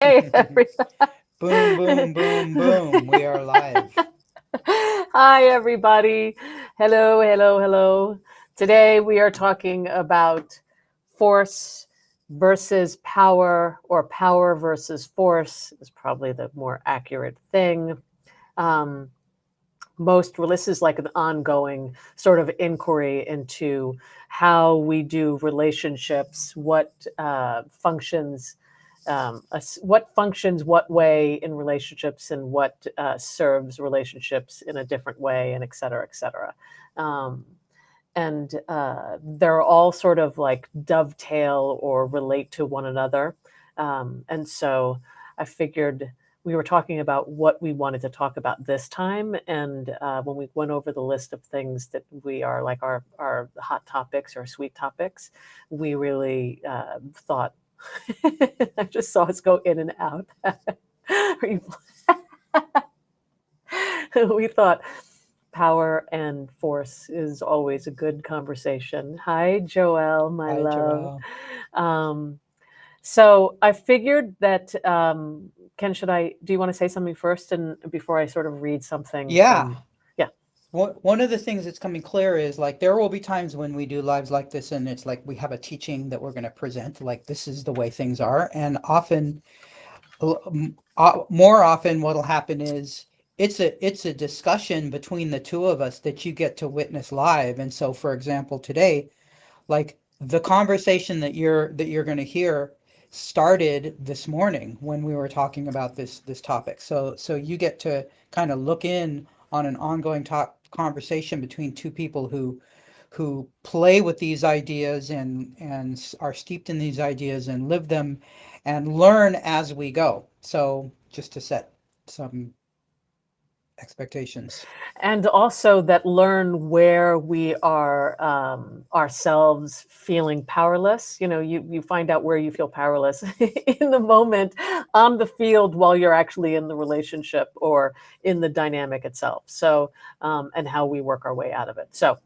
Hey, everybody. Boom, boom, boom, boom. We are live. Hi, everybody. Hello, hello, hello. Today we are talking about force versus power, or power versus force is probably the more accurate thing. Um, this is like an ongoing sort of inquiry into how we do relationships, what functions what way in relationships, and what serves relationships in a different way, and et cetera, et cetera. Um, and they're all sort of like dovetail or relate to one another. And so I figured we were talking about what we wanted to talk about this time. And when we went over the list of things that we are like our hot topics or sweet topics, we really thought, I just saw us go in and out. We thought power and force is always a good conversation. Hi, Joelle, my Hi, love. Joelle. Um, so I figured that, Ken, do you want to say something first and before I sort of read something Yeah. from, yeah. One of the things that's coming clear is like there will be times when we do lives like this and it's like we have a teaching that we're going to present, like this is the way things are. And often, more often, what'll happen is it's a discussion between the two of us that you get to witness live. And so, for example, today, like the conversation that you're going to hear started this morning when we were talking about this topic. So you get to kind of look in on an ongoing conversation between two people who play with these ideas and are steeped in these ideas and live them and learn as we go. So just to set some expectations. And also that learn where we are ourselves feeling powerless. You find out where you feel powerless in the moment, on the field, while you're actually in the relationship or in the dynamic itself. So and how we work our way out of it. So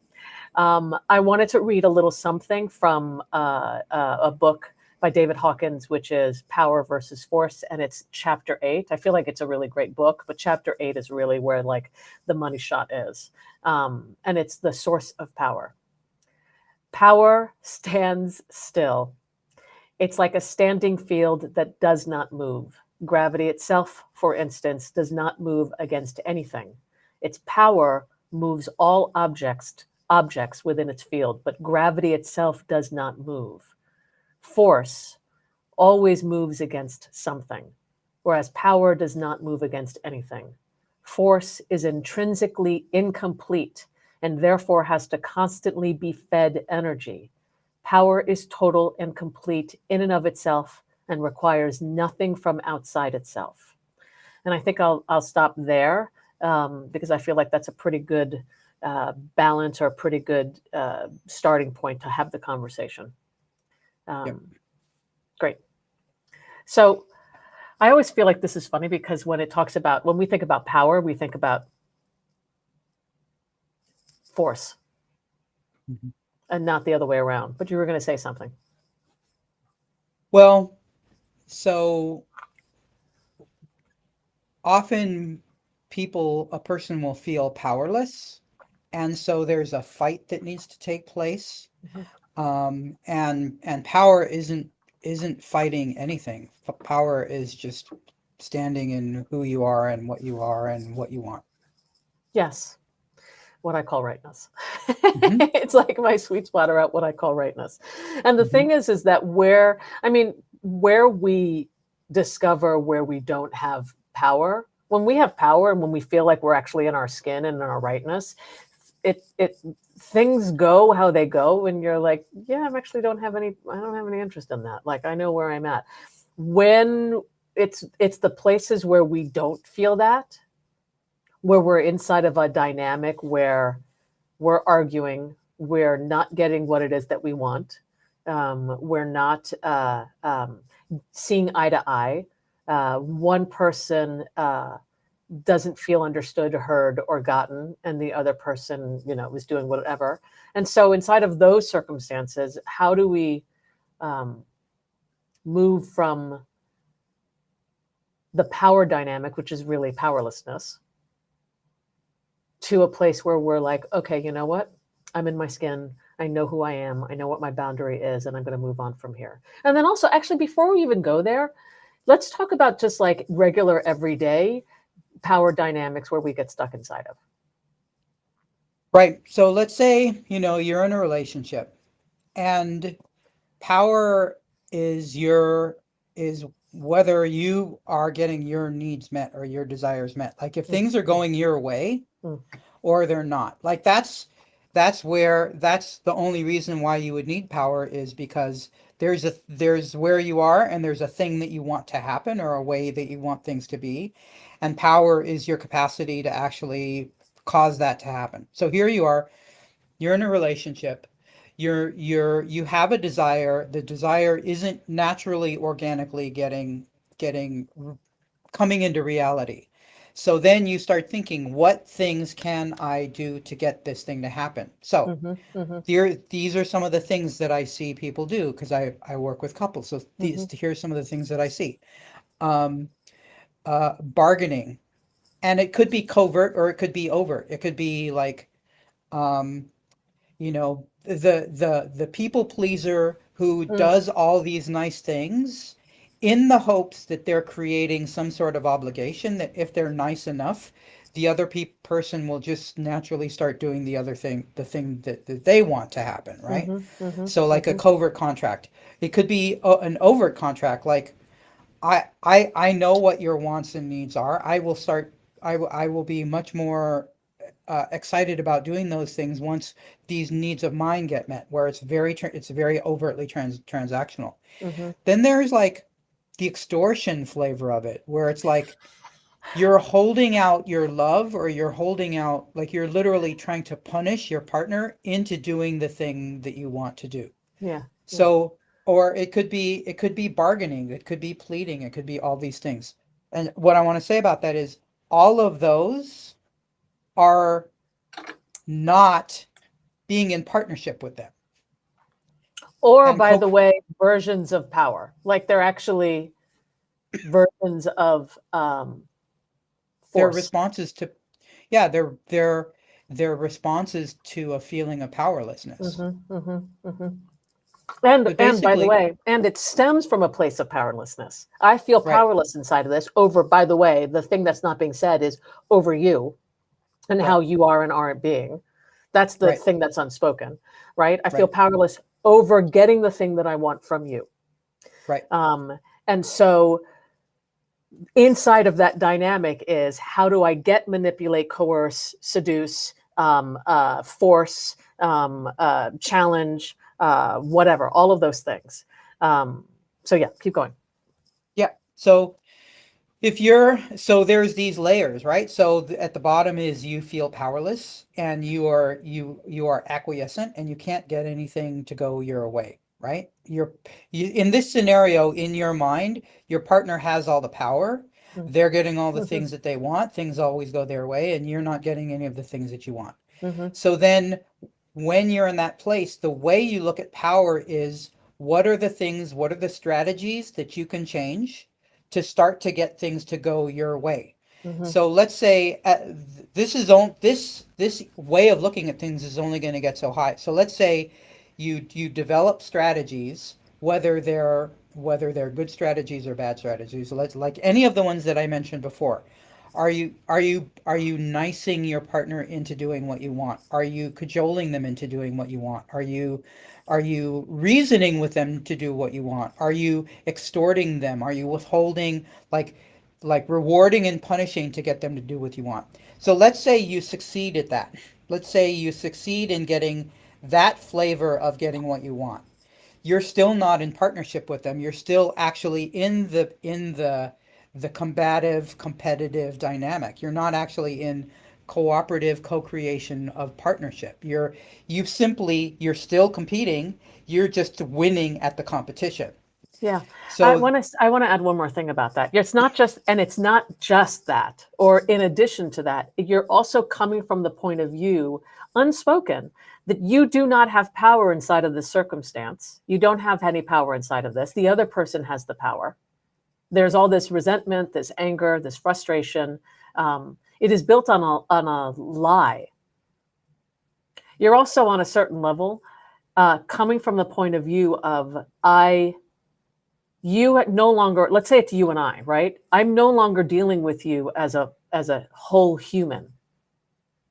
I wanted to read a little something from a book by David Hawkins, which is Power versus Force, and it's chapter 8. I feel like it's a really great book, but chapter 8 is really where like the money shot is. And it's the source of power. Power stands still. It's like a standing field that does not move. Gravity itself, for instance, does not move against anything. Its power moves all objects within its field, but gravity itself does not move. Force always moves against something, whereas power does not move against anything. Force is intrinsically incomplete and therefore has to constantly be fed energy. Power is total and complete in and of itself and requires nothing from outside itself. And I think I'll stop there because I feel like that's a pretty good balance, or a pretty good starting point to have the conversation. Yep. Um, Great. So I always feel like this is funny because when we think about power, we think about force Mhm. and not the other way around. But you were going to say something. Well, so often a person will feel powerless, and so there's a fight that needs to take place. Mhm. And power isn't fighting anything. Power is just standing in who you are and what you are and what you want. Yes, what I call rightness. Hmm. It's like my sweet spot around what I call rightness. And the Hmm. thing is that where we discover where we don't have power, when we have power and when we feel like we're actually in our skin and in our rightness, it things go how they go, and you're like, yeah, I don't have any interest in that. Like, I know where I'm at. When it's the places where we don't feel that, where we're inside of a dynamic where we're arguing, we're not getting what it is that we want, we're not seeing eye to eye. One person doesn't feel understood, heard, or gotten, and the other person, was doing whatever. And so, inside of those circumstances, how do we um, move from the power dynamic, which is really powerlessness, to a place where we're like, okay, you know what? I'm in my skin. I know who I am. I know what my boundary is, and I'm going to move on from here. And then also, actually, before we even go there, let's talk about just like regular, everyday power dynamics where we get stuck inside of. Right. So let's say, you're in a relationship and power is is whether you are getting your needs met or your desires met. Like if Mm, things are going your way mm, or they're not. Like that's the only reason why you would need power, is because there's where you are and there's a thing that you want to happen or a way that you want things to be. And power is your capacity to actually cause that to happen. So here you are, you're in a relationship, you have a desire, the desire isn't naturally organically getting coming into reality. So then you start thinking, what things can I do to get this thing to happen? So mm-hmm, mm-hmm, these are some of the things that I see people do, because I work with couples. So mm-hmm, here's some of the things that I see. um, Bargaining, and it could be covert or it could be overt. It could be like, um, the people pleaser who mm, does all these nice things in the hopes that they're creating some sort of obligation, that if they're nice enough, the other person will just naturally start doing the thing that they want to happen, right? mm-hmm, mm-hmm, So like a mm-hmm, covert contract. It could be an overt contract, like, I know what your wants and needs are. I will be much more excited about doing those things once these needs of mine get met, where it's very overtly transactional. mm-hmm. Then there's like the extortion flavor of it, where it's like you're holding out your love, or you're holding out, like you're literally trying to punish your partner into doing the thing that you want to do. Yeah, yeah. So, or it could be bargaining, it could be pleading, it could be all these things. And what I want to say about that is all of those are not being in partnership with them. Or, And by the way, versions of power. Like they're actually versions of their force. responses to, yeah, their responses to a feeling of powerlessness. Mm-hmm, mm-hmm, mm-hmm. And But by the basically, way, and it stems from a place of powerlessness. I feel right, powerless inside of this over, by the way, the thing that's not being said is over you and how right, you are and aren't being. That's the right, thing that's unspoken, right? I feel right, powerless over getting the thing that I want from you. right, Um, and so inside of that dynamic is how do I get, manipulate, coerce, seduce, force, challenge, whatever, all of those things. So yeah, keep going. yeah. So there's these layers, right? So at the bottom is you feel powerless, and you are acquiescent, and you can't get anything to go your way, right? In this scenario, in your mind, your partner has all the power. They're getting all the Mm-hmm, things that they want. Things always go their way, and you're not getting any of the things that you want. mm-hmm, So then when you're in that place, the way you look at power is, what are the strategies that you can change to start to get things to go your way? mm-hmm, So let's say this way of looking at things is only going to get so high. So let's say you develop strategies, whether they're good strategies or bad strategies. So let's, like any of the ones that I mentioned before. Are you nicing your partner into doing what you want? Are you cajoling them into doing what you want? Are you reasoning with them to do what you want? Are you extorting them? Are you withholding, like rewarding and punishing to get them to do what you want? So let's say you succeed at that. Let's say you succeed in getting that flavor of getting what you want. You're still not in partnership with them. You're still actually in the combative, competitive dynamic. You're not actually in cooperative co-creation of partnership. You're still competing. You're just winning at the competition. yeah. So I want to add one more thing about that. It's not just that, or in addition to that, you're also coming from the point of view, unspoken, that you do not have power inside of this circumstance. You don't have any power inside of this. The other person has the power. there's all this resentment, this anger, this frustration. It is built on a lie. You're also on a certain level coming from the point of view of you no longer, let's say it's you and I, right? I'm no longer dealing with you as a whole human.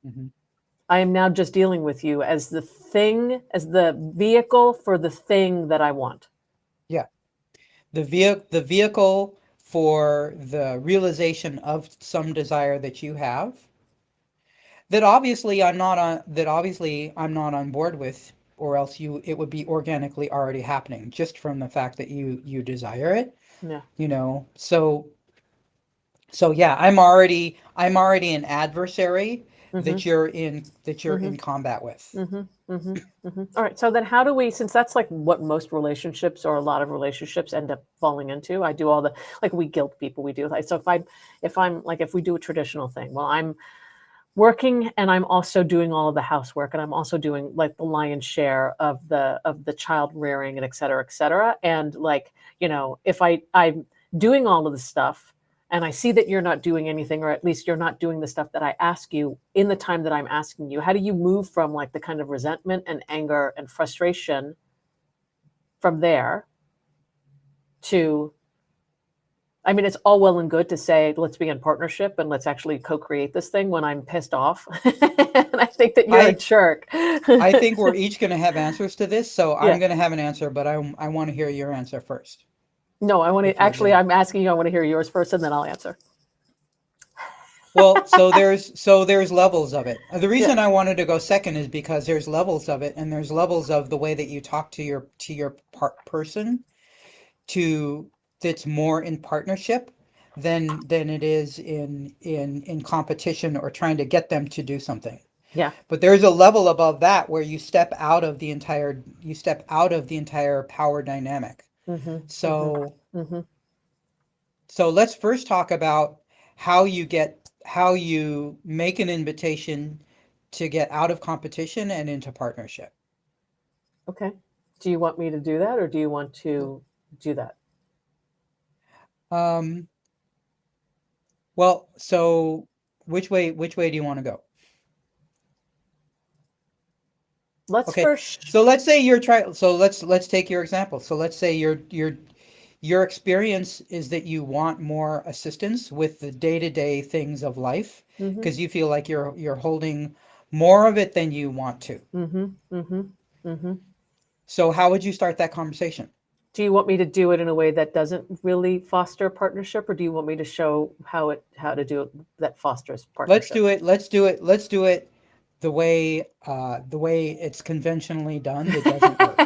Hmm. I am now just dealing with you as the thing, as the vehicle for the thing that I want. Yeah. The vehicle for the realization of some desire that you have that obviously I'm not on board with, or else it would be organically already happening just from the fact that you desire it, Yeah. you know. So yeah, I'm already an adversary Mm-hmm. that you're in combat with. Mm-hmm. Mm-hmm. Mm-hmm. All right. So then, how do we? Since that's like what most relationships or a lot of relationships end up falling into. I do all the like we guilt people. We do like so. If we do a traditional thing, well, I'm working and I'm also doing all of the housework and I'm also doing like the lion's share of the child rearing and et cetera, et cetera. And like, if I'm doing all of the stuff and I see that you're not doing anything, or at least you're not doing the stuff that I ask you in the time that I'm asking you, how do you move from like the kind of resentment and anger and frustration from there to, I mean, it's all well and good to say, let's be in partnership and let's actually co-create this thing when I'm pissed off. And I think that you're a I jerk. I think we're each going to have answers to this, so I'm Yeah. going to have an answer, but I want to hear your answer first, No, I want to if you actually, agree. I'm asking you, I want to hear yours first and then I'll answer. Well, so there's levels of it. The Yeah. reason I wanted to go second is because there's levels of it, and there's levels of the way that you talk to your person to that's more in partnership than it is in competition or trying to get them to do something. Yeah. But there's a level above that where you step out of the entire power dynamic. Mm-hmm. Mm-hmm. So Mm-hmm. so let's first talk about how you make an invitation to get out of competition and into partnership. Okay. Do you want me to do that or do you want to do that? Um, well, so which way do you want to go? Let's Okay, first. so let's say you're trying. So let's take your example. So let's say your experience is that you want more assistance with the day-to-day things of life Mm-hmm. because you feel like you're holding more of it than you want to. Mm-hmm. Mm-hmm. Mm-hmm. So how would you start that conversation? Do you want me to do it in a way that doesn't really foster partnership, or do you want me to show how to do it that fosters Let's partnership? do it. Let's do it. Let's do it the way it's conventionally done that doesn't work.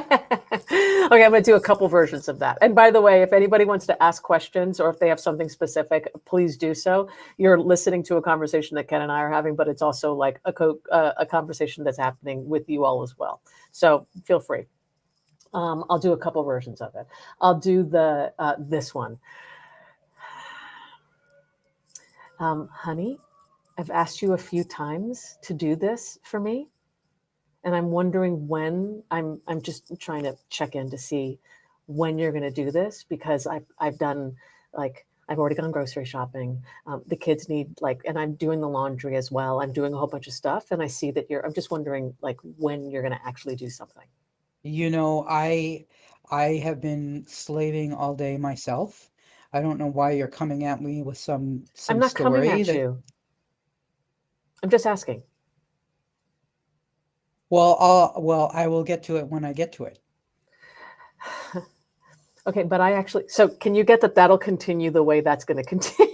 Okay, I'm going to do a couple versions of that. And by the way, if anybody wants to ask questions or if they have something specific, please do so. You're listening to a conversation that Ken and I are having, but it's also like a conversation that's happening with you all as well. So feel free. I'll do a couple versions of it. I'll do the this one. Honey, I've asked you a few times to do this for me, and I'm wondering when. I'm just trying to check in to see when you're going to do this because I've done like I've already gone grocery shopping. The kids need like, and I'm doing the laundry as well. I'm doing a whole bunch of stuff, and I see that you're. I'm just wondering like when you're going to actually do something. You know, I have been slaving all day myself. I don't know why you're coming at me with I'm some not coming story at that, you. I'm just asking. I will get to it when I get to it. Okay, but I actually, so can you get that that'll continue the way that's going to continue?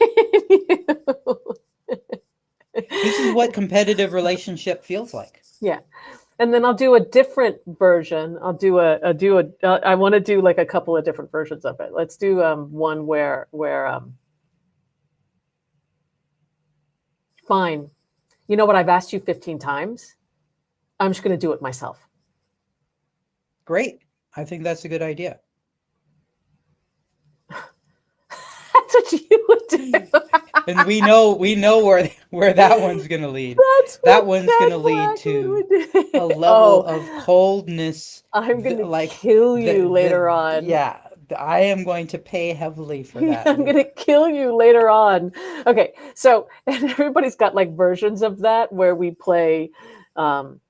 This is what competitive relationship feels like. Yeah. And then I'll do a different version. I want to do like a couple of different versions of it. Let's do one where fine. You know what? I've asked you 15 times. I'm just going to do it myself. Great. I think that's a good idea. That's what you would do. And we know where that one's going to lead. That's That what one's going Ken to lead Blackwood to would do. a level Oh, of coldness I'm going to like kill you the later on. yeah, I am going to pay heavily for Yeah, that, I'm Lee. gonna kill you later on. Okay, so and everybody's got like versions of that where we play um,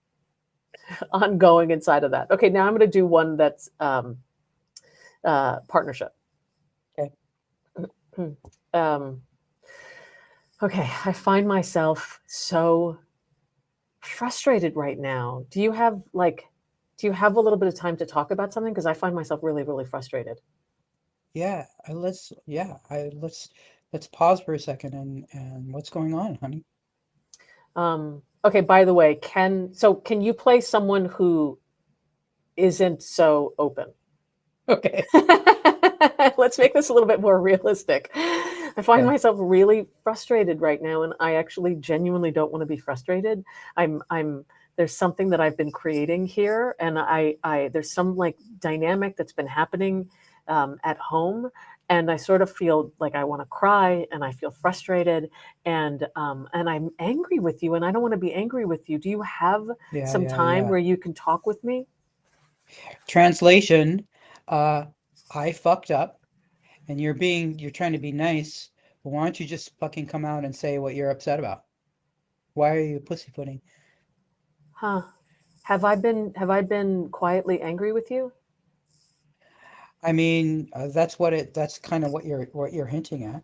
ongoing inside of that. Okay, now I'm gonna do one that's partnership. Okay. um, okay, I find myself so frustrated right now. Do you have a little bit of time to talk about something? Because I find myself really, really frustrated. Yeah, let's pause for a second and what's going on, honey? Okay, by the way, can you play someone who isn't so open? Okay. Let's make this a little bit more realistic. I find Okay. myself really frustrated right now, and I actually genuinely don't want to be frustrated. I'm there's something that I've been creating here, and I there's some like dynamic that's been happening at home, and I sort of feel like I want to cry, and I feel frustrated, and I'm angry with you, and I don't want to be angry with you. Do you have Yeah, some yeah, time yeah. where you can talk with me? Translation, uh, I fucked up and you're trying to be nice, but why don't you just fucking come out and say what you're upset about? Why are you pussyfooting? Huh. Have I been quietly angry with you? I mean, that's kind of what you're hinting at.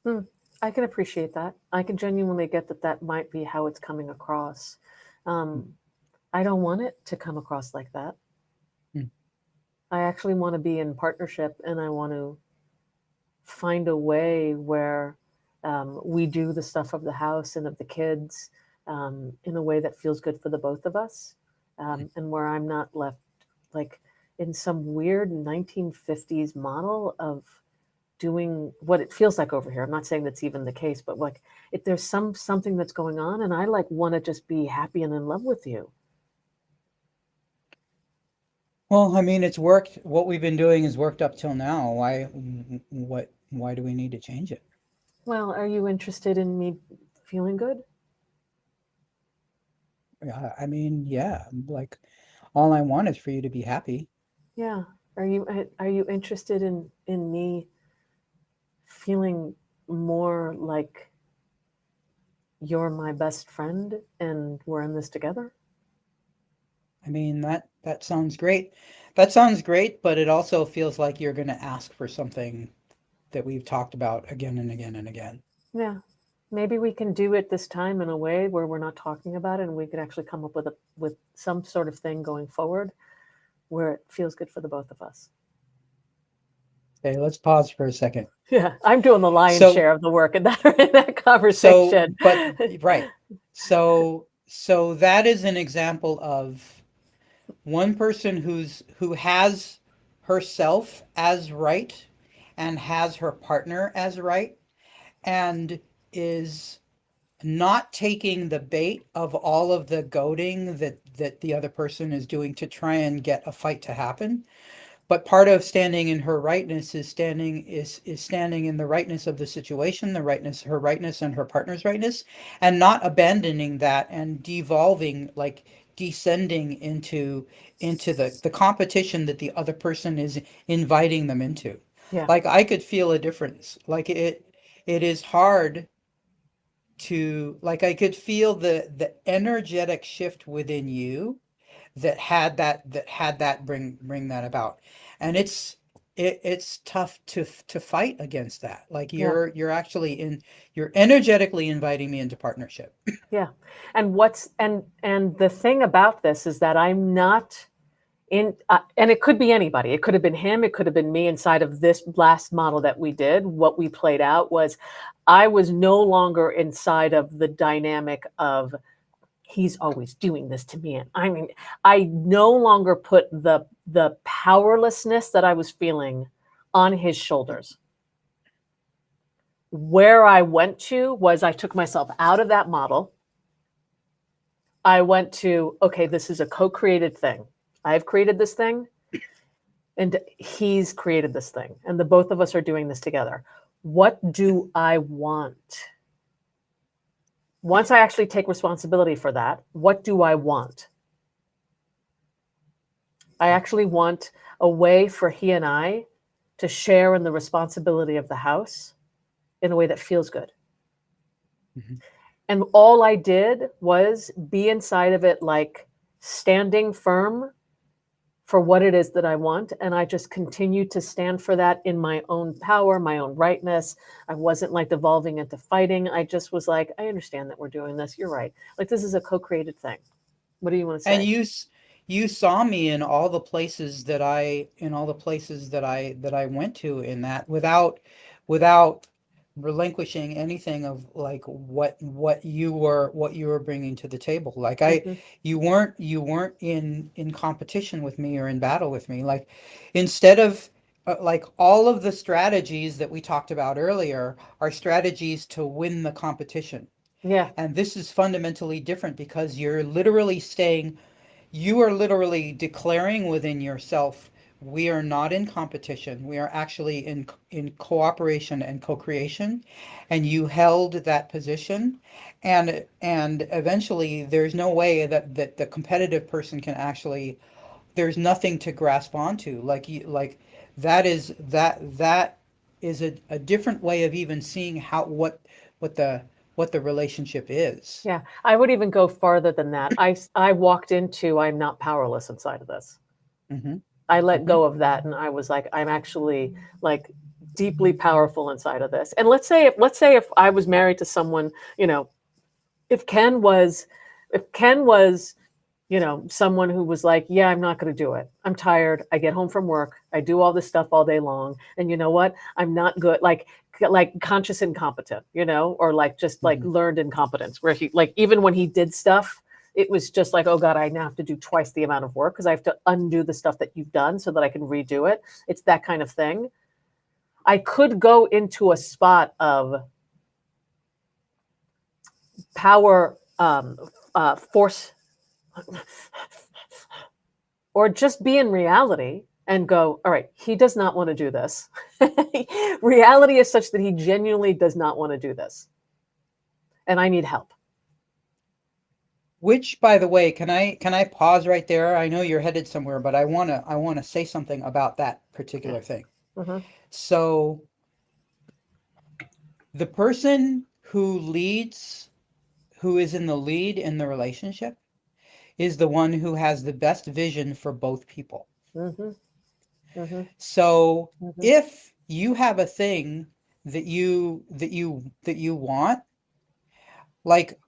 Hmm. I can appreciate that. I can genuinely get that that might be how it's coming across. Mm, Um, I don't want it to come across like that. mm. I actually want to be in partnership, and I want to find a way where we do the stuff of the house and of the kids in a way that feels good for the both of us, and where I'm not left like in some weird 1950s model of doing what it feels like over here. I'm not saying that's even the case, but like if there's something that's going on, and I like want to just be happy and in love with you. Well, I mean, it's worked. What we've been doing has worked up till now. Why do we need to change it? Well, are you interested in me feeling good? I mean, yeah, like all I want is for you to be happy. Yeah. Are you interested in me feeling more like you're my best friend and we're in this together? I mean, that sounds great. That sounds great, but it also feels like you're going to ask for something that we've talked about again and again and again. Yeah. Maybe we can do it this time in a way where we're not talking about it, and we could actually come up with some sort of thing going forward where it feels good for the both of us. Okay, let's pause for a second. Yeah, I'm doing the lion's So, share of the work in that so, conversation. but right. So that is an example of one person who has herself as right and has her partner as right and is not taking the bait of all of the goading that the other person is doing to try and get a fight to happen. But part of standing in her rightness is standing in the rightness of the situation, the rightness, her rightness and her partner's rightness, and not abandoning that and devolving, like descending into the competition that the other person is inviting them into. Yeah, Like I could feel a difference. Like it is hard to, like I could feel the energetic shift within you that had that bring that about. And it's tough to fight against that. Like yeah, you're actually in, you're energetically inviting me into partnership. yeah. And what's and the thing about this is that I'm not in, and it could be anybody. It could have been him. It could have been me inside of this last model that we did. What we played out was I was no longer inside of the dynamic of he's always doing this to me. And I mean, I no longer put the powerlessness that I was feeling on his shoulders. Where I went to was I took myself out of that model. I went to, okay, this is a co-created thing. I've created this thing and he's created this thing. And the both of us are doing this together. What do I want? Once I actually take responsibility for that, what do I want? I actually want a way for he and I to share in the responsibility of the house in a way that feels good. Mhm. And all I did was be inside of it, like standing firm for what it is that I want. And I just continued to stand for that in my own power, my own rightness. I wasn't like devolving into fighting. I just was like, I understand that we're doing this. You're right. Like, this is a co created thing. What do you want to And say? you saw me in all the places that I went to in that without relinquishing anything of like what you were bringing to the table. Like Hmm. you weren't in competition with me or in battle with me. Like instead of like all of the strategies that we talked about earlier are strategies to win the competition. Yeah. And this is fundamentally different because you are literally declaring within yourself, we are not in competition. We are actually in cooperation and co-creation. And you held that position. And eventually there's no way that the competitive person can actually, there's nothing to grasp onto. Like that is a different way of even seeing how what the what the relationship is. Yeah. I would even go farther than that. I walked into, I'm not powerless inside of this. Hmm. I let Hmm. go of that and I was like, I'm actually like deeply powerful inside of this. And let's say if I was married to someone, you know, if Ken was if Ken was, someone who was like, yeah, I'm not going to do it. I'm tired. I get home from work. I do all this stuff all day long. And you know what? I'm not good. Like conscious incompetent, or like just like Hmm. learned incompetence where he like even when he did stuff, it was just like, oh God, I now have to do twice the amount of work because I have to undo the stuff that you've done so that I can redo it. It's that kind of thing. I could go into a spot of power, force, or just be in reality and go, all right, he does not want to do this. Reality is such that he genuinely does not want to do this. And I need help. Which, by the way, can I pause right there? I know you're headed somewhere, but I wanna say something about that Yeah. particular thing. Hmm. So the person who is in the lead in the relationship, is the one who has the best vision for both people. Hmm. Hmm. So Hmm. if you have a thing that you want, like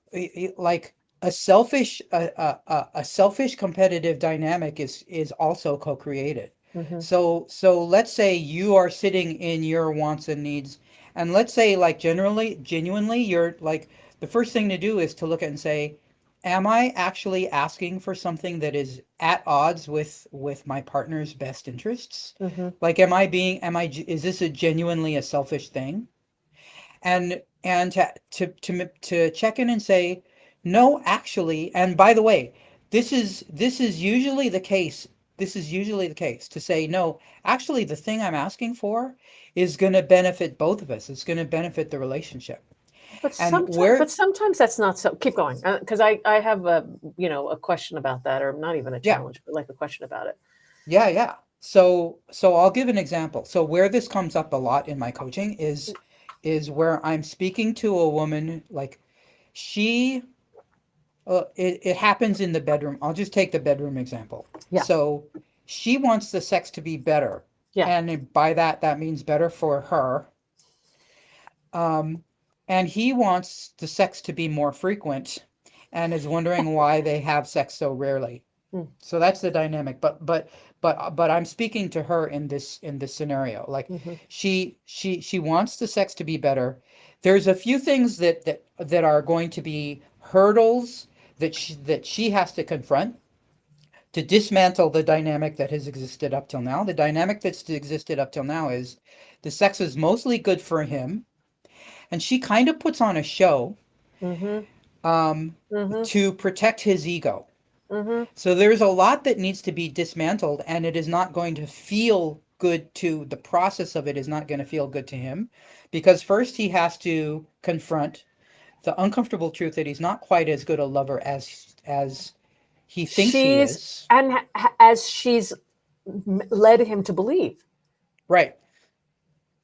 a selfish competitive dynamic is also co-created. Hmm. So let's say you are sitting in your wants and needs, and let's say like generally genuinely you're like, the first thing to do is to look at and say, am I actually asking for something that is at odds with my partner's best interests? Hmm. Like, is this a genuinely a selfish thing? And to check in and say, no, actually, and by the way, this is usually the case. This is usually the case to say, no, actually, the thing I'm asking for is going to benefit both of us. It's going to benefit the relationship. But And sometimes, where, but sometimes that's not so. Keep going, because I have a question about that, or not even a yeah, challenge, but like a question about it. yeah. So I'll give an example. So where this comes up a lot in my coaching is where I'm speaking to a woman, like she it happens in the bedroom. I'll just take the bedroom example. Yeah, So she wants the sex to be better. yeah. And by that, that means better for her. Um, and he wants the sex to be more frequent and is wondering why they have sex so rarely. Mm. So that's the dynamic. But I'm speaking to her in this scenario. Like Hmm. she wants the sex to be better. There's a few things that are going to be hurdles that she has to confront to dismantle the dynamic that has existed up till now. The dynamic that's existed up till now is the sex is mostly good for him, and she kind of puts on a show Hmm. um, Hmm. to protect his ego. Hmm. So there's a lot that needs to be dismantled, and it is not going to feel good to the process of it is not going to feel good to him, because first he has to confront the uncomfortable truth that he's not quite as good a lover as he thinks he She's is. and as she's led him to believe. Right.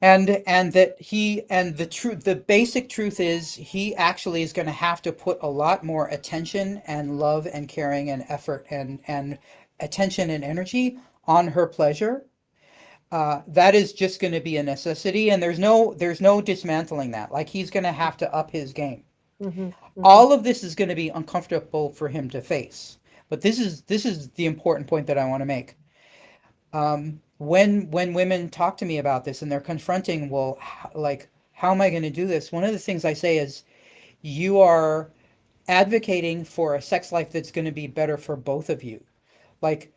And that he and the basic truth is he actually is going to have to put a lot more attention and love and caring and effort and attention and energy on her pleasure. That is just going to be a necessity, and there's no dismantling that. Like, he's going to have to up his game. Hmm. Hmm. All of this is going to be uncomfortable for him to face, but this is the important point that I want to make. When women talk to me about this and they're confronting, well, like, how am I going to do this? One of the things I say is, you are advocating for a sex life that's going to be better for both of you. Like,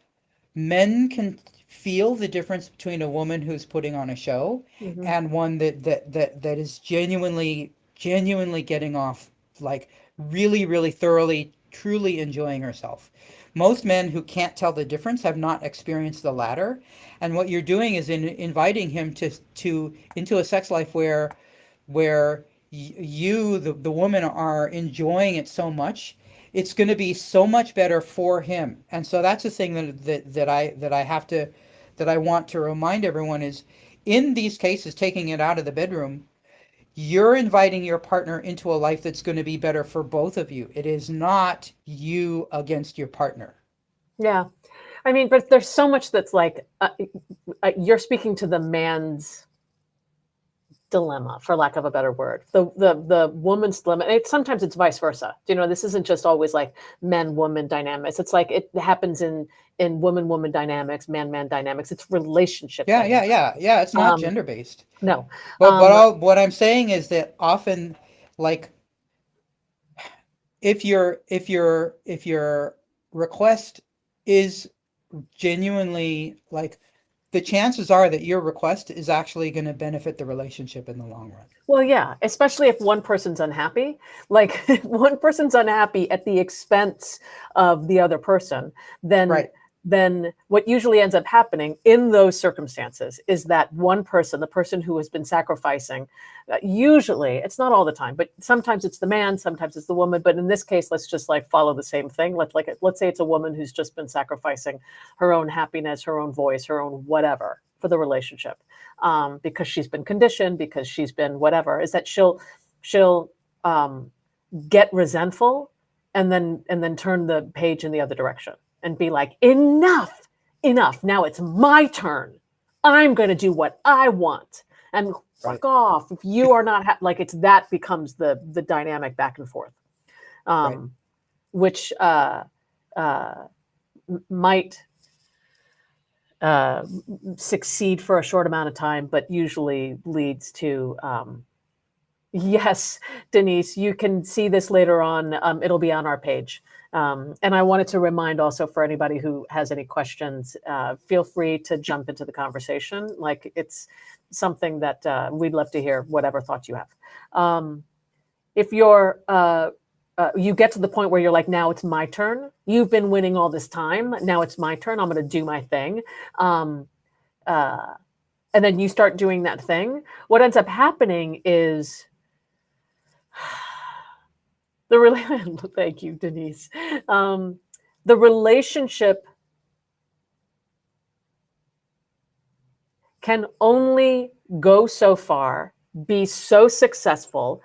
men can feel the difference between a woman who's putting on a show Hmm. and one that is genuinely getting off, like, really, really thoroughly, truly enjoying herself. Most men who can't tell the difference have not experienced the latter, and what you're doing is inviting him to into a sex life where you, the woman, are enjoying it so much. It's going to be so much better for him. And so that's the thing that I have to, that I want to remind everyone is, in these cases, taking it out of the bedroom, you're inviting your partner into a life that's going to be better for both of you. It is not you against your partner. Yeah. I mean, but there's so much that's like you're speaking to the man's dilemma, for lack of a better word. The woman's dilemma. Sometimes it's vice versa. You know, this isn't just always like men woman dynamics. It's like it happens in woman woman dynamics, man man dynamics. It's relationship Yeah, yeah, dynamics. yeah, yeah. It's not Um, gender based. no. But Um, what I'm saying is that often, like, if your request is genuinely, like, the chances are that your request is actually going to benefit the relationship in the long run. Well, yeah, especially if one person's unhappy. Like if one person's unhappy at the expense of the other person, then Right, then what usually ends up happening in those circumstances is that one person, the person who has been sacrificing, usually it's not all the time, but sometimes it's the man, sometimes it's the woman. But in this case, let's just like follow the same thing. Let's say it's a woman who's just been sacrificing her own happiness, her own voice, her own whatever for the relationship, because she's been conditioned, because she's been whatever, is that she'll um, get resentful and then turn the page in the other direction and be like, enough, now it's my turn, I'm going to do what I want, and right, fuck off if you are not like it's that becomes the dynamic back and forth, right, um, which uh, might uh, succeed for a short amount of time, but usually leads to yes, Denise, you can see this later on. It'll be on our page. And I wanted to remind also for anybody who has any questions, feel free to jump into the conversation. Like it's something that we'd love to hear whatever thoughts you have. If you get to the point where you're like, now it's my turn. You've been winning all this time. Now it's my turn. I'm going to do my thing. Um, uh, and then you start doing that thing. What ends up happening is the really thank you, Denise. Um, the relationship can only go so far, be so successful,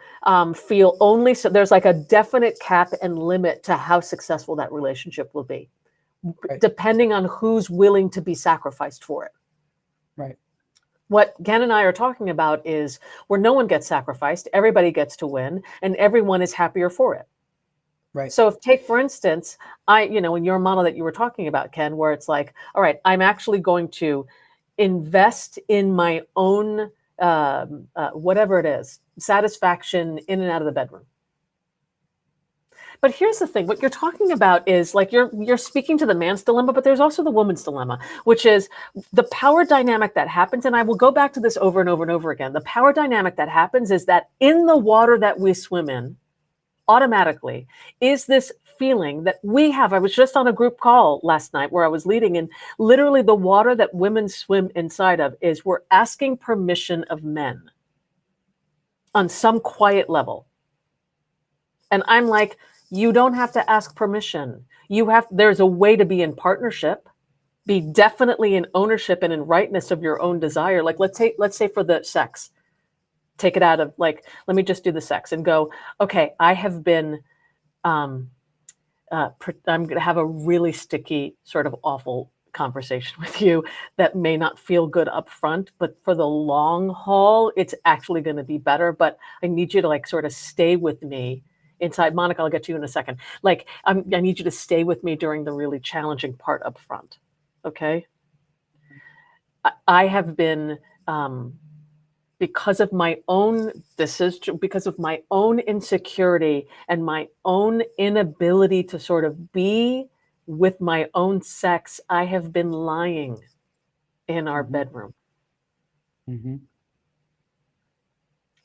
feel only so. There's like a definite cap and limit to how successful that relationship will be, right, depending on who's willing to be sacrificed for it. right, What Ken and I are talking about is where no one gets sacrificed, everybody gets to win, and everyone is happier for it. right, So if take for instance, in your model that you were talking about, Ken, where it's like, all right, I'm actually going to invest in my own whatever it is, satisfaction in and out of the bedroom. But here's the thing: what you're talking about is like you're speaking to the man's dilemma, but there's also the woman's dilemma, which is the power dynamic that happens. And I will go back to this over and over and over again. The power dynamic that happens is that in the water that we swim in, automatically is this feeling that we have. I was just on a group call last night where I was leading, and literally the water that women swim inside of is we're asking permission of men on some quiet level. And I'm like, You don't have to ask permission. There's a way to be in partnership, be definitely in ownership and in rightness of your own desire. Like let's say for the sex, take it out of like, let me just do the sex and go, okay, I have been, I'm going to have a really sticky, sort of awful conversation with you that may not feel good up front, but for the long haul, it's actually going to be better. But I need you to like sort of stay with me inside. Monica, I'll get to you in a second. Like, I need you to stay with me during the really challenging part up front. Okay. I have been, because of my own because of my own insecurity and my own inability to sort of be with my own sex, I have been lying in our Mm-hmm. bedroom. Mm-hmm.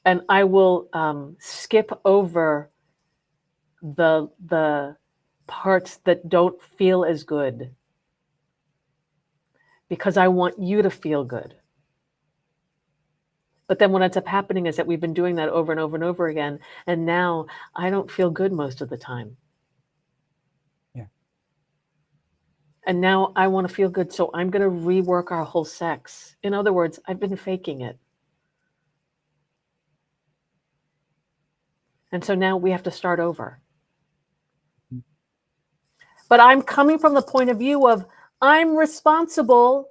And I will skip over the parts that don't feel as good because I want you to feel good. But then what ends up happening is that we've been doing that over and over and over again. And now I don't feel good most of the time. Yeah. And now I want to feel good. So I'm going to rework our whole sex. In other words, I've been faking it. And so now we have to start over. But I'm coming from the point of view of I'm responsible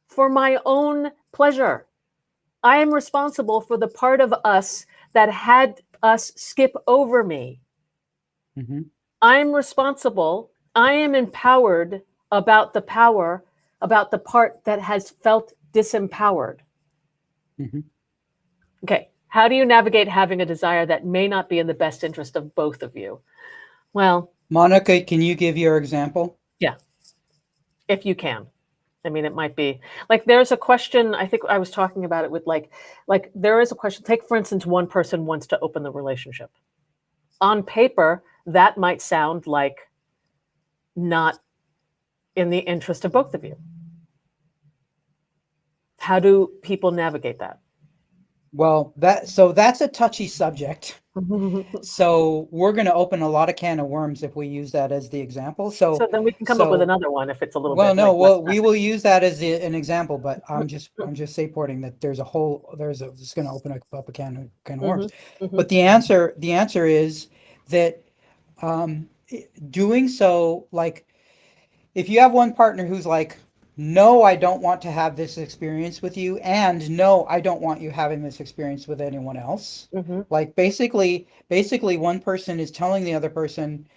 for my own pleasure. I am responsible for the part of us that had us skip over me. Mm-hmm. I'm responsible. I am empowered about the power, about the part that has felt disempowered. Mm-hmm. Okay. How do you navigate having a desire that may not be in the best interest of both of you? Well, Monica, can you give your example? yeah, if you can. I mean, it might be like there's a question. I think I was talking about it with like there is a question. Take, for instance, one person wants to open the relationship. On paper, that might sound like not in the interest of both of you. How do people navigate that? Well, that's a touchy subject. So we're going to open a lot of can of worms if we use that as the example. So then we can come up with another one if it's a little Well, bit no, like less well, we will use that as an example, but I'm just supporting that it's going to open up a can of worms. But the answer is that doing so, like, if you have one partner who's like, no, I don't want to have this experience with you, and no, I don't want you having this experience with anyone else. Like basically one person is telling the other person,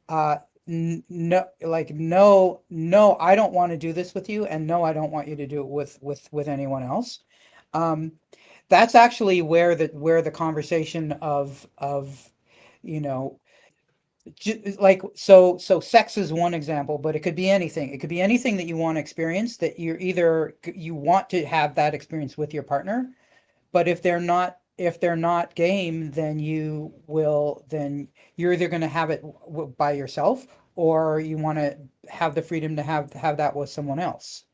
uh, no, like, no, I don't want to do this with you, and no, I don't want you to do it with anyone else. Um, that's actually where the conversation of you know like, so sex is one example, but it could be anything. It could be anything that you want to experience, that you want to have that experience with your partner, but if they're not game, then you're either going to have it by yourself, or you want to have the freedom to have that with someone else.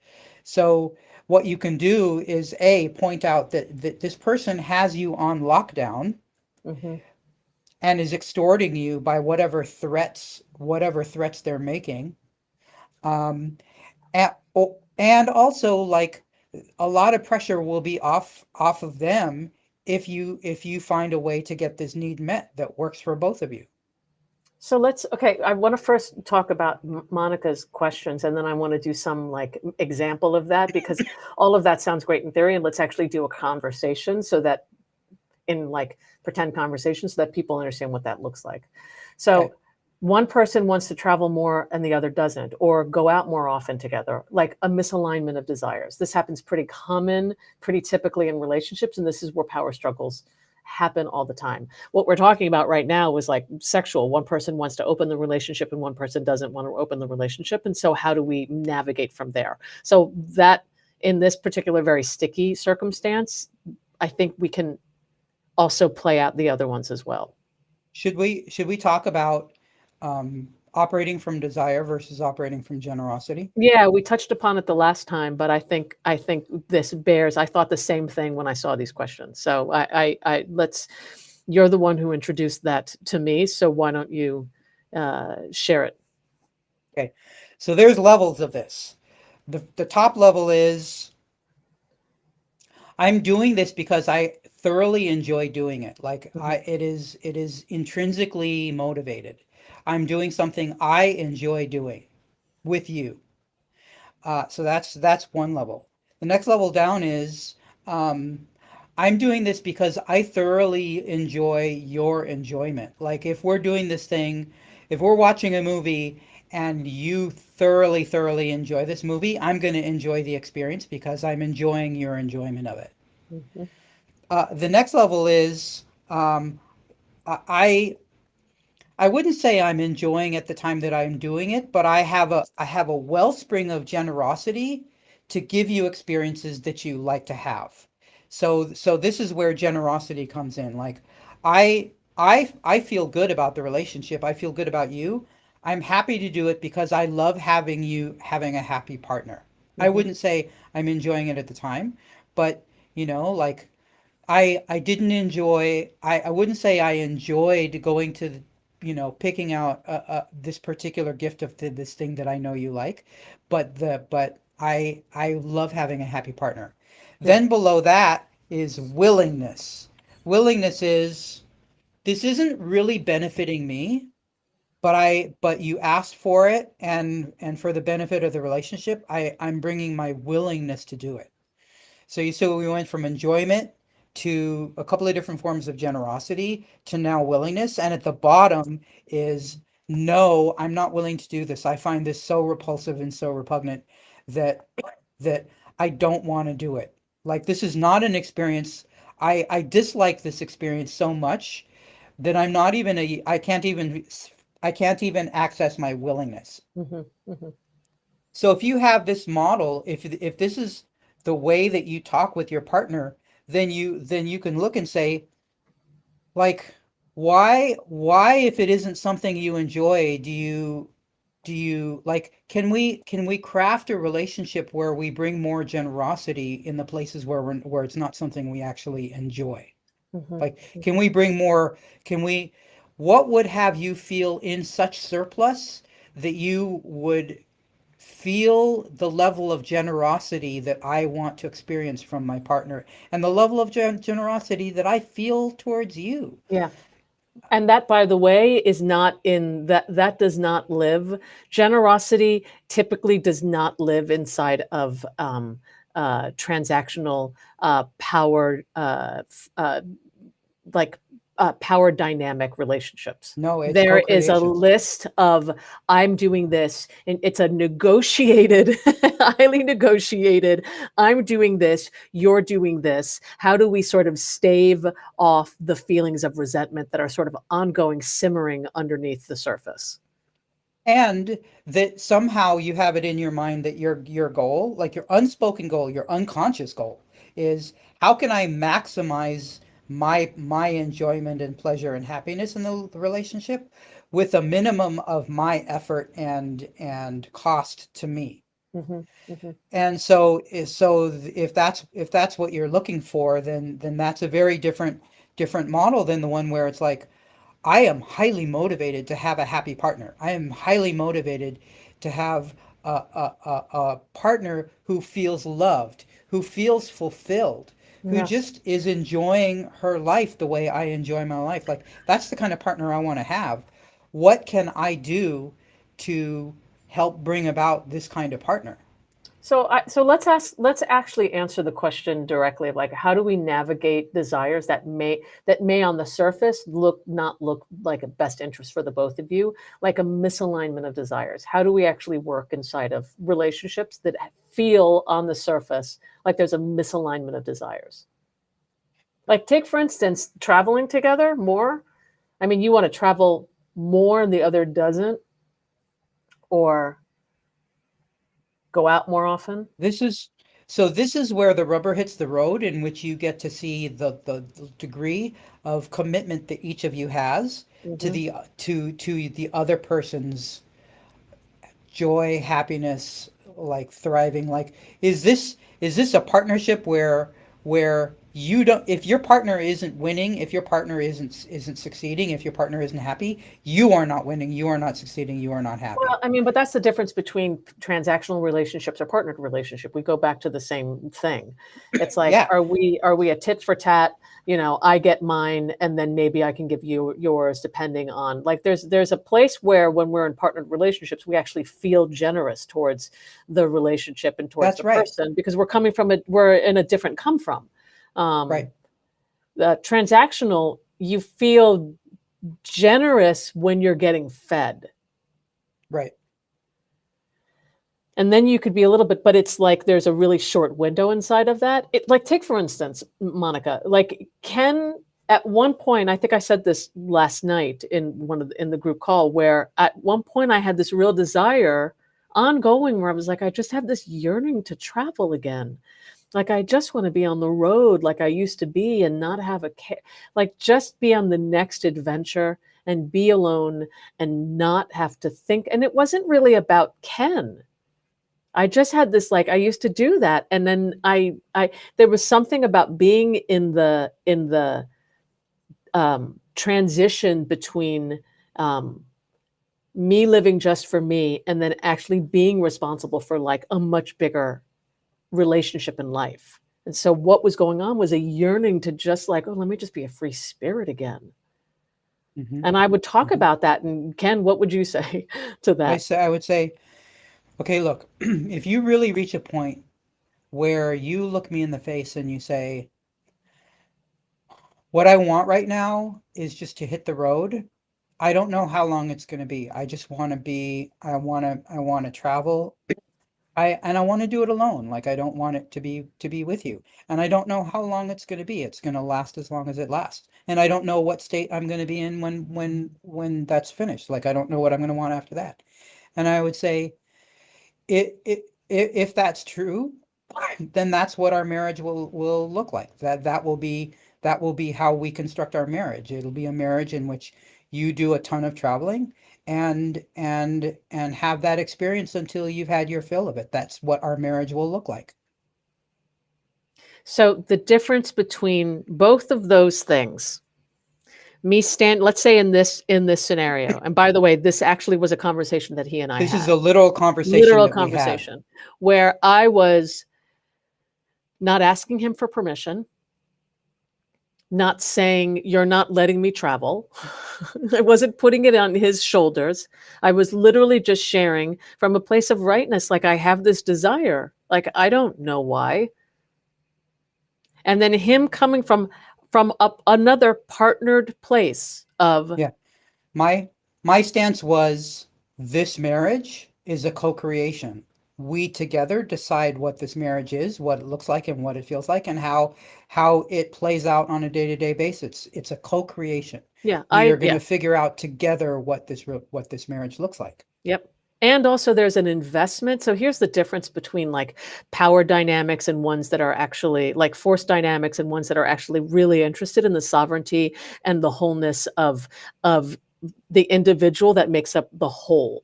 So what you can do is point out that this person has you on lockdown and is extorting you by whatever threats they're making. Um, and also, like, a lot of pressure will be off of them if you find a way to get this need met that works for both of you. So okay, I want to first talk about Monica's questions, and then I want to do some like example of that, because all of that sounds great in theory, and let's actually do a conversation so that in like pretend conversations so that people understand what that looks like. So Okay. one person wants to travel more and the other doesn't, or go out more often together, like a misalignment of desires. This happens pretty typically in relationships, and this is where power struggles happen all the time. What we're talking about right now is like sexual. One person wants to open the relationship and one person doesn't want to open the relationship. And so how do we navigate from there? So that in this particular very sticky circumstance, I think we can also play out the other ones as well. Should we talk about operating from desire versus operating from generosity? Yeah, we touched upon it the last time, but I think this bears. I thought the same thing when I saw these questions. So I let's. You're the one who introduced that to me, so why don't you share it. Okay. So there's levels of this. The top level is I'm doing this because I thoroughly enjoy doing it. Like Mhm, it is intrinsically motivated. I'm doing something I enjoy doing with you. So that's one level. The next level down is um, I'm doing this because I thoroughly enjoy your enjoyment. Like if we're doing this thing, if we're watching a movie and you thoroughly enjoy this movie, I'm going to enjoy the experience because I'm enjoying your enjoyment of it. mhm, The next level is I I wouldn't say I'm enjoying at the time that I'm doing it, but I have a wellspring of generosity to give you experiences that you like to have. So this is where generosity comes in. Like I feel good about the relationship. I feel good about you. I'm happy to do it because I love having you having a happy partner. I mhm, wouldn't say I'm enjoying it at the time, but like I didn't enjoy I wouldn't say I enjoyed going to picking out this particular gift of this thing that I know you like, but I love having a happy partner. yeah. Then below that is willingness. Willingness is this isn't really benefiting me, but you asked for it and for the benefit of the relationship, I'm bringing my willingness to do it. So you so we went from enjoyment to a couple of different forms of generosity to now willingness. And at the bottom is no, I'm not willing to do this. I find this so repulsive and so repugnant that that I don't want to do it. Like this is not an experience. I dislike this experience so much that I can't even access my willingness. Mhm, mhm. So if you have this model, if this is the way that you talk with your partner, then you can look and say, like, why if it isn't something you enjoy, do you like can we craft a relationship where we bring more generosity in the places where it's not something we actually enjoy? Mhm, Like, can mhm. we bring more, can we what would have you feel in such surplus that you would feel the level of generosity that I want to experience from my partner and the level of generosity that I feel towards you. Yeah. And that, by the way, is not in that does not live. Generosity typically does not live inside of transactional power, like power dynamic relationships. No, it's There is a co-creation. list of I'm doing this, and it's a negotiated, highly negotiated. I'm doing this, you're doing this. How do we sort of stave off the feelings of resentment that are sort of ongoing, simmering underneath the surface? And that somehow you have it in your mind that your goal, like your unspoken goal, your unconscious goal is how can I maximize my enjoyment and pleasure and happiness in the relationship with a minimum of my effort and cost to me. Hmm. Hmm. And so if that's what you're looking for, then that's a very different model than the one where it's like I am highly motivated to have a happy partner. I am highly motivated to have a partner who feels loved, who feels fulfilled, who Yeah. just is enjoying her life the way I enjoy my life. Like that's the kind of partner I want to have. What can I do to help bring about this kind of partner? So let's actually answer the question directly of like how do we navigate desires that may on the surface not look like a best interest for the both of you, like a misalignment of desires. How do we actually work inside of relationships that feel on the surface like there's a misalignment of desires? Like take for instance traveling together more. I mean, you want to travel more and the other doesn't, or go out more often. This is this is where the rubber hits the road, in which you get to see the degree of commitment that each of you has to Hmm. the other person's joy, happiness, like thriving. Like, is this a partnership where you don't, if your partner isn't winning, if your partner isn't succeeding, if your partner isn't happy, you are not winning, you are not succeeding, you are not Well, happy. I mean, but that's the difference between transactional relationships or partnered relationship. We go back to the same thing. It's like, Yeah, are we a tit for tat? You know, I get mine, and then maybe I can give you yours, depending on, like, there's a place where when we're in partnered relationships, we actually feel generous towards the relationship and towards that's the right. person because we're in a different come from. Right. Um, the transactional, you feel generous when you're getting fed. Right. And then you could be a little bit, but it's like there's a really short window inside of that. Like, take for instance, Monica, like Ken, at one point, I think I said this last night in the group call, where at one point I had this real desire ongoing where I was like, I just have this yearning to travel again. Like, I just want to be on the road like I used to be and not have a care, like just be on the next adventure and be alone and not have to think. And it wasn't really about Ken. I just had this, like, I used to do that, and then I there was something about being in the transition between, um, me living just for me and then actually being responsible for, like, a much bigger relationship in life. And so what was going on was a yearning to just, like, "Oh, let me just be a free spirit again." Hmm. And I would talk Hmm. about that, and Ken, what would you say to that? I would say, okay, look, if you really reach a point where you look me in the face and you say, what I want right now is just to hit the road. I don't know how long it's going to be. I just want to be, I want to travel. And I want to do it alone. Like I don't want it to be with you. And I don't know how long it's going to be. It's going to last as long as it lasts. And I don't know what state I'm going to be in when that's finished. Like I don't know what I'm going to want after that. And I would say, if that's true, then that's what our marriage will look like. That will be how we construct our marriage. It'll be a marriage in which you do a ton of traveling and have that experience until you've had your fill of it. That's what our marriage will look like. So the difference between both of those things, me stand let's say in this scenario, and by the way, this actually was a conversation that he and I This is had, a literal conversation literal that we had. conversation, where I was not asking him for permission, not saying, "You're not letting me travel." I wasn't putting it on his shoulders. I was literally just sharing from a place of rightness, like, I have this desire, like, I don't know why. And then him coming from up another partnered place of, Yeah. My my stance was this marriage is a co-creation. We together decide what this marriage is, what it looks like and what it feels like and how it plays out on a day-to-day basis. It's a co-creation. yeah, We are I going yeah. to figure out together what this marriage looks like. Yep. And also there's an investment. So here's the difference between, like, power dynamics and ones that are actually, like, force dynamics and ones that are actually really interested in the sovereignty and the wholeness of the individual that makes up the whole.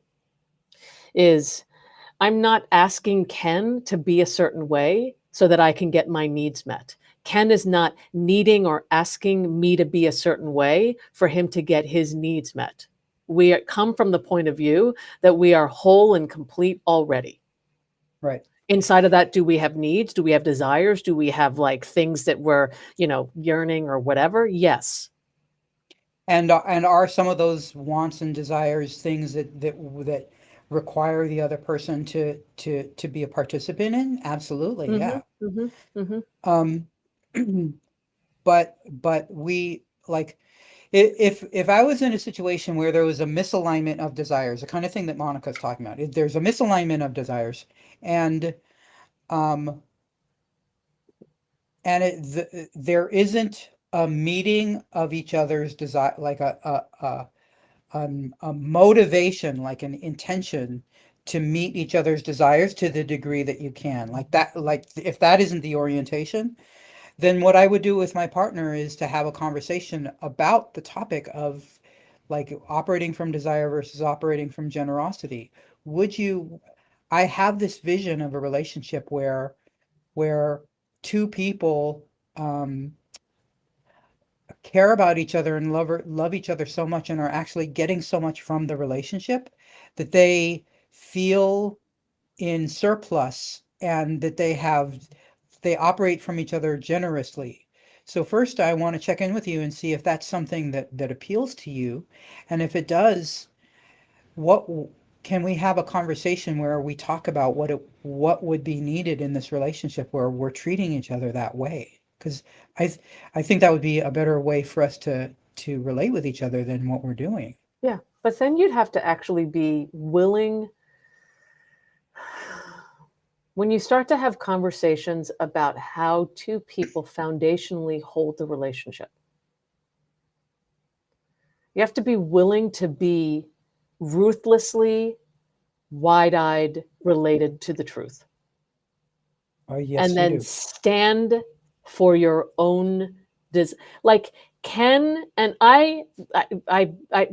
Is, I'm not asking Ken to be a certain way so that I can get my needs met. Ken is not needing or asking me to be a certain way for him to get his needs met. We come from the point of view that we are whole and complete already. Right. Inside of that, do we have needs? Do we have desires? Do we have, like, things that we're, yearning or whatever? Yes. And are some of those wants and desires things that require the other person to be a participant in? Absolutely, Mm-hmm. yeah. Mm-hmm. Mm-hmm. Um, but we like if I was in a situation where there was a misalignment of desires, the kind of thing that Monica's talking about, if there's a misalignment of desires, and um, there isn't a meeting of each other's desire, like a motivation, like an intention to meet each other's desires to the degree that you can, like that, like if that isn't the orientation, then what I would do with my partner is to have a conversation about the topic of like operating from desire versus operating from generosity. Would you, I have this vision of a relationship where two people um, care about each other and love each other so much and are actually getting so much from the relationship that they feel in surplus and that they operate from each other generously. So first I want to check in with you and see if that's something that appeals to you. And if it does, what can we have a conversation where we talk about what would be needed in this relationship where we're treating each other that way? Because I I think that would be a better way for us to relate with each other than what we're doing. Yeah. But then you'd have to actually be willing, when you start to have conversations about how two people foundationally hold the relationship, you have to be willing to be ruthlessly, wide eyed related to the truth. Oh, yes, And you then do. stand for your own like Ken and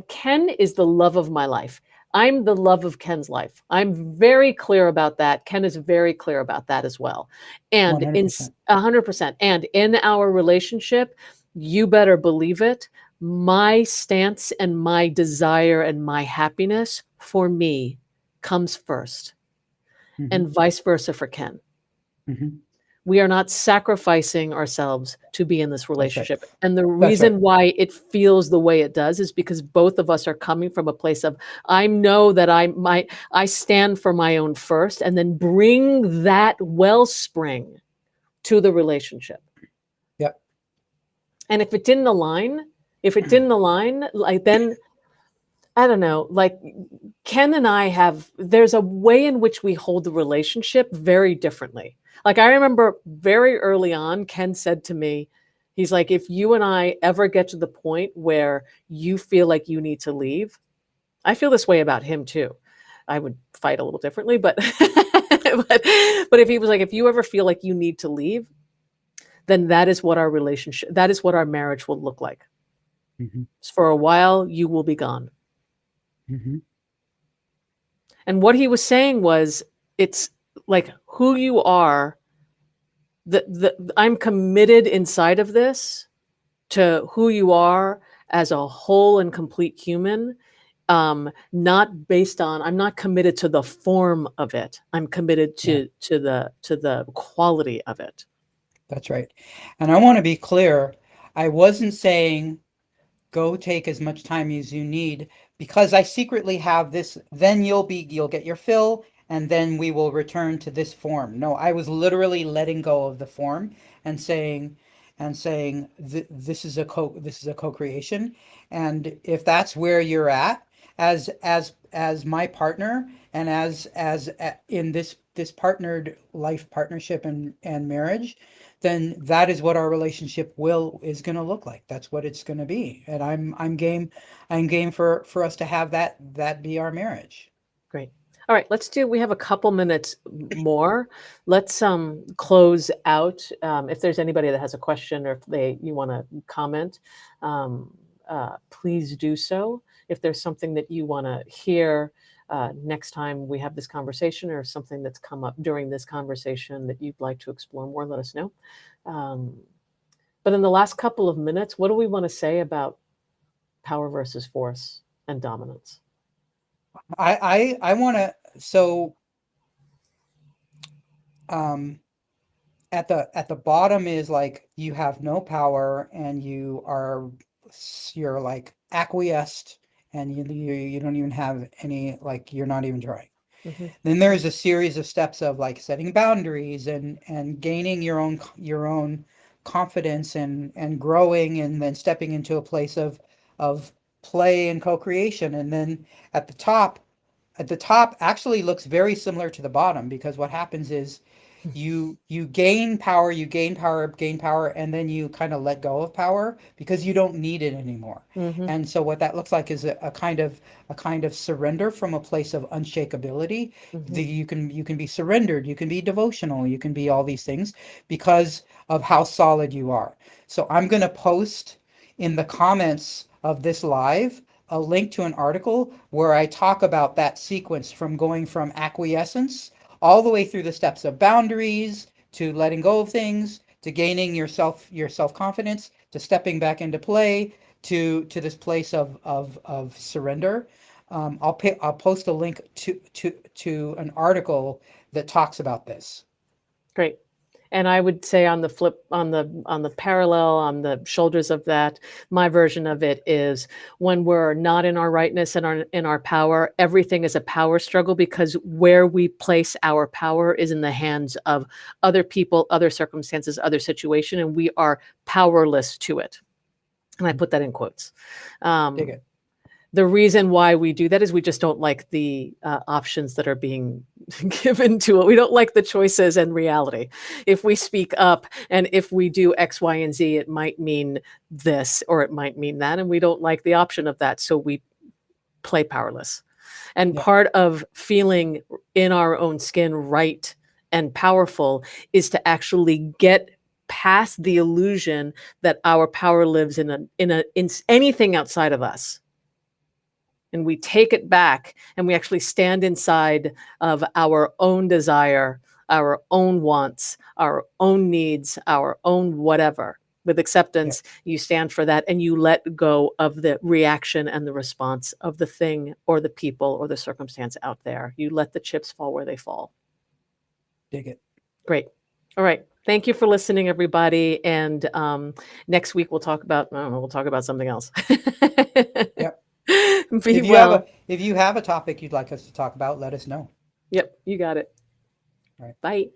Ken is the love of my life. I'm the love of Ken's life. I'm very clear about that. Ken is very clear about that as well. And in 100%. 100%. And in our relationship, you better believe it. My stance and my desire and my happiness for me comes first, Hmm. and vice versa for Ken. Hmm. We are not sacrificing ourselves to be in this That's right. relationship. And the That's right. reason why it feels the way it does is because both of us are coming from a place of, I know that I stand for my own first, and then bring that wellspring to the relationship. Yep. And if it didn't align, like then I don't know, like Ken and I there's a way in which we hold the relationship very differently. Like I remember very early on, Ken said to me, he's like, if you and I ever get to the point where you feel like you need to leave, I feel this way about him too. I would fight a little differently, but but if he was like, if you ever feel like you need to leave, then that is what our marriage will look like. Hmm. For a while, you will be gone. Hmm. And what he was saying was, it's like who you are. I'm committed inside of this to who you are as a whole and complete human. Not based on. I'm not committed to the form of it. I'm committed Yeah, to the quality of it. that's right. And I want to be clear. I wasn't saying go take as much time as you need because I secretly have this, then you'll get your fill and then we will return to this form. No, I was literally letting go of the form and saying this is a co-creation, and if that's where you're at as my partner and in this partnered life partnership and marriage, then that is what our relationship will is going to look like. That's what it's going to be. And I'm game for us to have that be our marriage. Great. All right, we have a couple minutes more. Let's close out. If there's anybody that has a question or if you want to comment, um, please do so. If there's something that you want to hear next time we have this conversation, or something that's come up during this conversation that you'd like to explore more, let us know. Um, but in the last couple of minutes, what do we want to say about power versus force and dominance? I want to so um at the bottom is like you have no power and you're like acquiesced and you don't even have any, like you're not even trying. Hmm. Then there's a series of steps of like setting boundaries and gaining your own confidence and growing and then stepping into a place of play and co-creation. And then at the top at the top actually looks very similar to the bottom, because what happens is you gain power, and then you kind of let go of power because you don't need it anymore. Hmm. And so what that looks like is a kind of surrender from a place of unshakability. Hmm. You can be surrendered, you can be devotional, you can be all these things because of how solid you are. So I'm going to post in the comments of this live a link to an article where I talk about that sequence from going from acquiescence all the way through the steps of boundaries to letting go of things to gaining your self-confidence, to stepping back into play, to this place of surrender. I'll post a link to an article that talks about this. Great. And I would say on the flip, on the parallel, on the shoulders of that, my version of it is when we're not in our rightness and in our power, everything is a power struggle, because where we place our power is in the hands of other people, other circumstances, other situation, and we are powerless to it. And I put that in quotes. Dig it. The reason why we do that is we just don't like the options that are being given to it. We don't like the choices and reality. If we speak up and if we do X, Y, and Z, it might mean this or it might mean that. And we don't like the option of that. So we play powerless. And Yeah. part of feeling in our own skin right and powerful is to actually get past the illusion that our power lives in anything outside of us, and we take it back and we actually stand inside of our own desire, our own wants, our own needs, our own whatever. With acceptance, you stand for that and you let go of the reaction and the response of the thing or the people or the circumstance out there. You let the chips fall where they fall. Dig it. Great. All right. Thank you for listening, everybody. And next week we'll talk about, I don't know, we'll talk about something else. Yep. Be If well. you have a topic you'd like us to talk about, let us know. Yep, you got it. All right. Bye.